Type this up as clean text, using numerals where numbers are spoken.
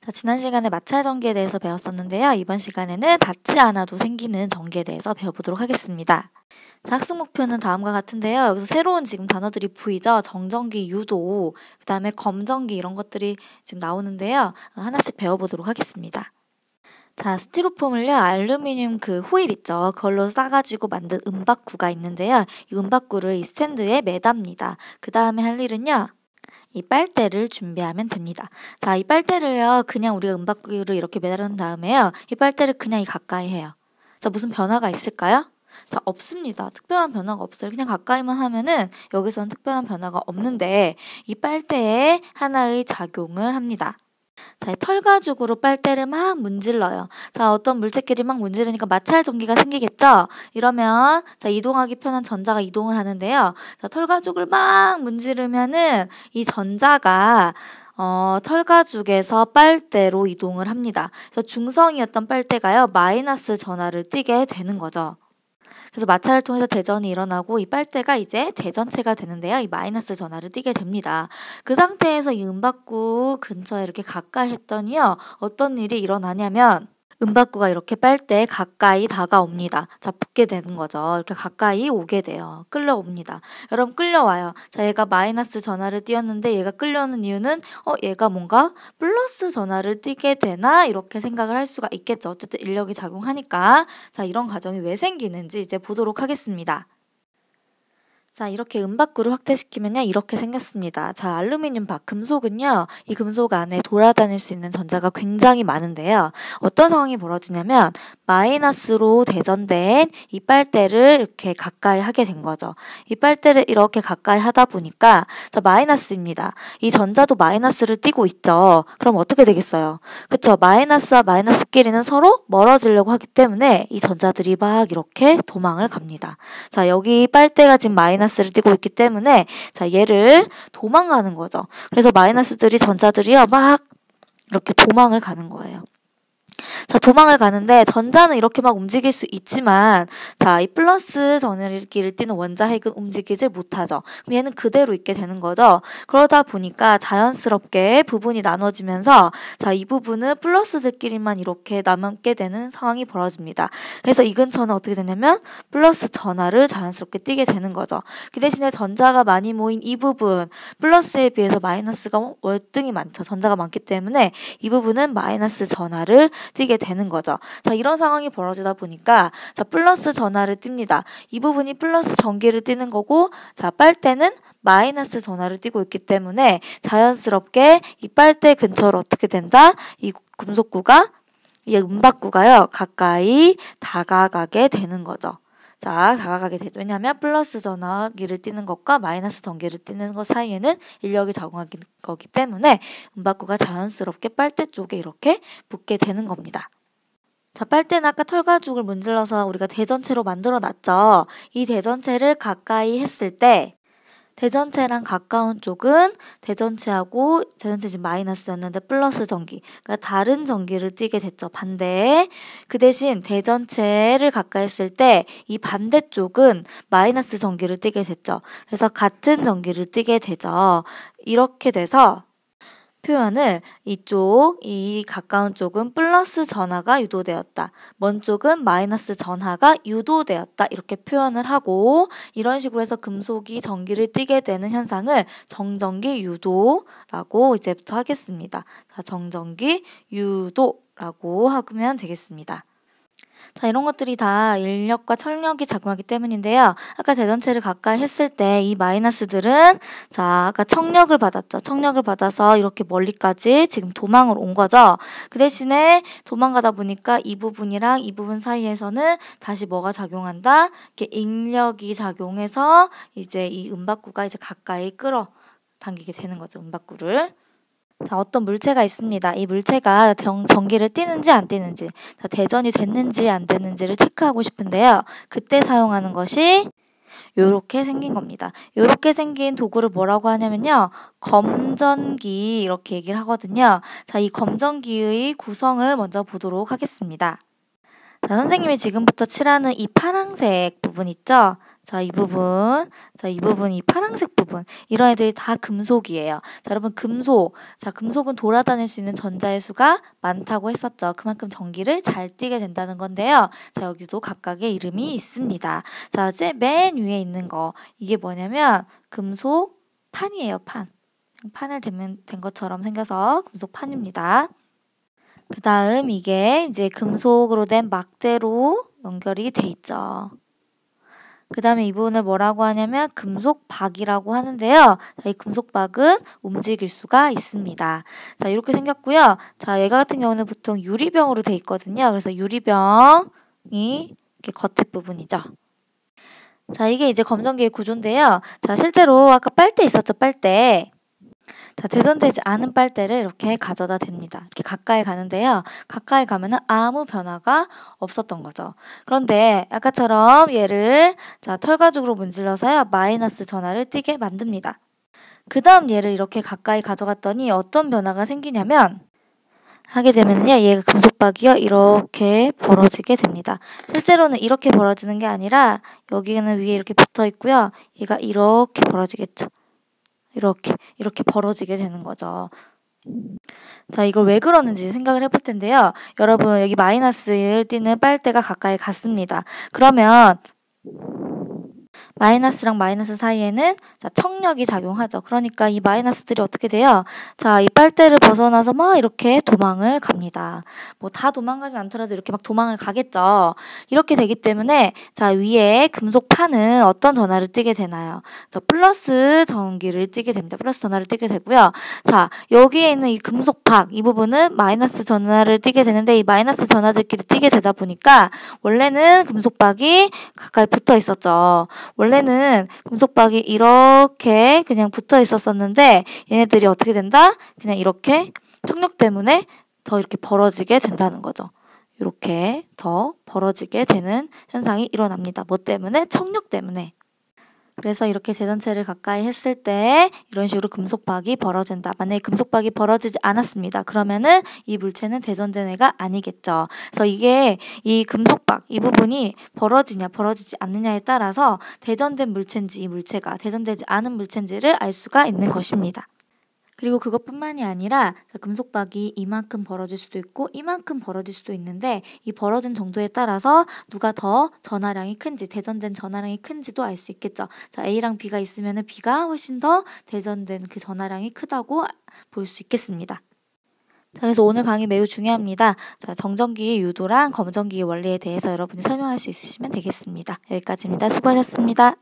자, 지난 시간에 마찰 전기에 대해서 배웠었는데요. 이번 시간에는 닿지 않아도 생기는 전기에 대해서 배워보도록 하겠습니다. 자, 학습 목표는 다음과 같은데요. 여기서 새로운 지금 단어들이 보이죠? 정전기, 유도, 그 다음에 검전기 이런 것들이 지금 나오는데요. 하나씩 배워보도록 하겠습니다. 자, 스티로폼을요, 알루미늄 그 호일 있죠? 그걸로 싸가지고 만든 은박구가 있는데요. 이 은박구를 이 스탠드에 매답니다. 그 다음에 할 일은요, 이 빨대를 준비하면 됩니다. 자, 이 빨대를요, 그냥 우리가 은박구를 이렇게 매달은 다음에요, 이 빨대를 그냥 가까이 해요. 자, 무슨 변화가 있을까요? 자, 없습니다. 특별한 변화가 없어요. 그냥 가까이만 하면은 여기서는 특별한 변화가 없는데 이 빨대에 하나의 작용을 합니다. 자, 털가죽으로 빨대를 막 문질러요. 자, 어떤 물체끼리 막 문지르니까 마찰 전기가 생기겠죠? 이러면 자, 이동하기 편한 전자가 이동을 하는데요. 자, 털가죽을 막 문지르면은 이 전자가 털가죽에서 빨대로 이동을 합니다. 그래서 중성이었던 빨대가요, 마이너스 전하를 띠게 되는 거죠. 그래서 마찰을 통해서 대전이 일어나고 이 빨대가 이제 대전체가 되는데요. 이 마이너스 전하를 띠게 됩니다. 그 상태에서 이 은박구 근처에 이렇게 가까이 했더니요, 어떤 일이 일어나냐면 은박구가 이렇게 빨대에 가까이 다가옵니다. 자, 붙게 되는 거죠. 이렇게 가까이 오게 돼요. 끌려옵니다. 여러분, 끌려와요. 자, 얘가 마이너스 전하를 띄었는데 얘가 끌려오는 이유는 얘가 뭔가 플러스 전하를 띄게 되나? 이렇게 생각을 할 수가 있겠죠. 어쨌든 인력이 작용하니까. 자, 이런 과정이 왜 생기는지 이제 보도록 하겠습니다. 자, 이렇게 은박구를 확대시키면요, 이렇게 생겼습니다. 자, 알루미늄 박, 금속은요, 이 금속 안에 돌아다닐 수 있는 전자가 굉장히 많은데요. 어떤 상황이 벌어지냐면 마이너스로 대전된 이 빨대를 이렇게 가까이 하게 된 거죠. 이 빨대를 이렇게 가까이 하다 보니까 자, 마이너스입니다. 이 전자도 마이너스를 띠고 있죠. 그럼 어떻게 되겠어요? 그쵸? 마이너스와 마이너스끼리는 서로 멀어지려고 하기 때문에 이 전자들이 막 이렇게 도망을 갑니다. 자, 여기 빨대가 지금 마이너스를 띠고 있기 때문에 자, 얘를 도망가는 거죠. 그래서 마이너스들이 전자들이요, 막 이렇게 도망을 가는 거예요. 자, 도망을 가는데 전자는 이렇게 막 움직일 수 있지만 자, 이 플러스 전기를 띠는 원자핵은 움직이질 못하죠. 그럼 얘는 그대로 있게 되는 거죠. 그러다 보니까 자연스럽게 부분이 나눠지면서 자, 이 부분은 플러스들끼리만 이렇게 남게 되는 상황이 벌어집니다. 그래서 이 근처는 어떻게 되냐면 플러스 전하를 자연스럽게 띠게 되는 거죠. 그 대신에 전자가 많이 모인 이 부분, 플러스에 비해서 마이너스가 월등히 많죠. 전자가 많기 때문에 이 부분은 마이너스 전하를 띠게 되는 거죠. 자, 이런 상황이 벌어지다 보니까 자, 플러스 전하를 띱니다. 이 부분이 플러스 전기를 띠는 거고 자, 빨대는 마이너스 전하를 띠고 있기 때문에 자연스럽게 이 빨대 근처로 어떻게 된다? 이 금속구가 이 은박구가요, 가까이 다가가게 되는 거죠. 자, 다가가게 되죠. 왜냐하면 플러스 전기를 띠는 것과 마이너스 전기를 띠는 것 사이에는 인력이 작용하기 거기 때문에 은박구가 자연스럽게 빨대 쪽에 이렇게 붙게 되는 겁니다. 자, 빨대는 아까 털가죽을 문질러서 우리가 대전체로 만들어 놨죠. 이 대전체를 가까이 했을 때 대전체랑 가까운 쪽은 대전체하고 대전체 지금 마이너스였는데 플러스 전기, 그러니까 다른 전기를 띠게 됐죠. 반대에 그 대신 대전체를 가까이 했을 때 이 반대쪽은 마이너스 전기를 띠게 됐죠. 그래서 같은 전기를 띠게 되죠. 이렇게 돼서 표현을 이 가까운 쪽은 플러스 전하가 유도되었다. 먼 쪽은 마이너스 전하가 유도되었다. 이렇게 표현을 하고 이런 식으로 해서 금속이 전기를 띠게 되는 현상을 정전기 유도라고 이제부터 하겠습니다. 자, 정전기 유도라고 하면 되겠습니다. 자, 이런 것들이 다 인력과 철력이 작용하기 때문인데요. 아까 대전체를 가까이 했을 때 이 마이너스들은 자, 아까 청력을 받았죠. 청력을 받아서 이렇게 멀리까지 지금 도망을 온 거죠. 그 대신에 도망가다 보니까 이 부분이랑 이 부분 사이에서는 다시 뭐가 작용한다? 이렇게 인력이 작용해서 이제 이 은박구가 이제 가까이 끌어당기게 되는 거죠. 은박구를. 자, 어떤 물체가 있습니다. 이 물체가 전기를 띠는지 안 띠는지, 자, 대전이 됐는지 안 됐는지를 체크하고 싶은데요. 그때 사용하는 것이 요렇게 생긴 겁니다. 요렇게 생긴 도구를 뭐라고 하냐면요, 검전기 이렇게 얘기를 하거든요. 자, 이 검전기의 구성을 먼저 보도록 하겠습니다. 자, 선생님이 지금부터 칠하는 이 파란색 부분 있죠? 자, 이 부분, 이 파란색 부분, 이런 애들이 다 금속이에요. 자, 여러분, 금속. 자, 금속은 돌아다닐 수 있는 전자의 수가 많다고 했었죠. 그만큼 전기를 잘 띠게 된다는 건데요. 자, 여기도 각각의 이름이 있습니다. 자, 이제 맨 위에 있는 거, 이게 뭐냐면, 금속 판이에요, 판. 판을 된 것처럼 생겨서 금속판입니다. 그 다음 이게 이제 금속으로 된 막대로 연결이 돼 있죠. 그 다음에 이 부분을 뭐라고 하냐면 금속박이라고 하는데요. 자, 이 금속박은 움직일 수가 있습니다. 자, 이렇게 생겼고요. 자, 얘가 같은 경우는 보통 유리병으로 돼 있거든요. 그래서 유리병이 이렇게 겉에 부분이죠. 자, 이게 이제 검정기의 구조인데요. 자, 실제로 아까 빨대 있었죠, 빨대. 자, 대전되지 않은 빨대를 이렇게 가져다 댑니다. 이렇게 가까이 가는데요. 가까이 가면은 아무 변화가 없었던 거죠. 그런데 아까처럼 얘를 자, 털가죽으로 문질러서요. 마이너스 전하를 띠게 만듭니다. 그 다음 얘를 이렇게 가까이 가져갔더니 어떤 변화가 생기냐면 하게 되면요. 얘가 금속박이요. 이렇게 벌어지게 됩니다. 실제로는 이렇게 벌어지는 게 아니라 여기는 위에 이렇게 붙어 있고요. 얘가 이렇게 벌어지겠죠. 이렇게 벌어지게 되는 거죠. 자, 이걸 왜 그러는지 생각을 해볼 텐데요. 여러분, 여기 마이너스를 띠는 빨대가 가까이 갔습니다. 그러면 마이너스랑 마이너스 사이에는 자, 청력이 작용하죠. 그러니까 이 마이너스들이 어떻게 돼요? 자, 이 빨대를 벗어나서 막 이렇게 도망을 갑니다. 뭐 다 도망가진 않더라도 이렇게 막 도망을 가겠죠. 이렇게 되기 때문에 자, 위에 금속판은 어떤 전하를 띠게 되나요? 자, 플러스 전기를 띠게 됩니다. 플러스 전하를 띠게 되고요. 자, 여기에 있는 이 금속박 이 부분은 마이너스 전하를 띠게 되는데 이 마이너스 전하들끼리 띠게 되다 보니까 원래는 금속박이 가까이 붙어 있었죠. 원래는 금속박이 이렇게 그냥 붙어 있었었는데 얘네들이 어떻게 된다? 그냥 이렇게 청력 때문에 더 이렇게 벌어지게 된다는 거죠. 이렇게 더 벌어지게 되는 현상이 일어납니다. 뭐 때문에? 청력 때문에. 그래서 이렇게 대전체를 가까이 했을 때 이런 식으로 금속박이 벌어진다. 만약에 금속박이 벌어지지 않았습니다. 그러면은 이 물체는 대전된 애가 아니겠죠. 그래서 이게 이 금속박 이 부분이 벌어지냐 벌어지지 않느냐에 따라서 대전된 물체인지 이 물체가 대전되지 않은 물체인지를 알 수가 있는 것입니다. 그리고 그것뿐만이 아니라 금속박이 이만큼 벌어질 수도 있고 이만큼 벌어질 수도 있는데 이 벌어진 정도에 따라서 누가 더 전하량이 큰지 대전된 전하량이 큰지도 알 수 있겠죠. 자, A랑 B가 있으면 B가 훨씬 더 대전된 그 전하량이 크다고 볼 수 있겠습니다. 자, 그래서 오늘 강의 매우 중요합니다. 자, 정전기의 유도랑 검전기의 원리에 대해서 여러분이 설명할 수 있으시면 되겠습니다. 여기까지입니다. 수고하셨습니다.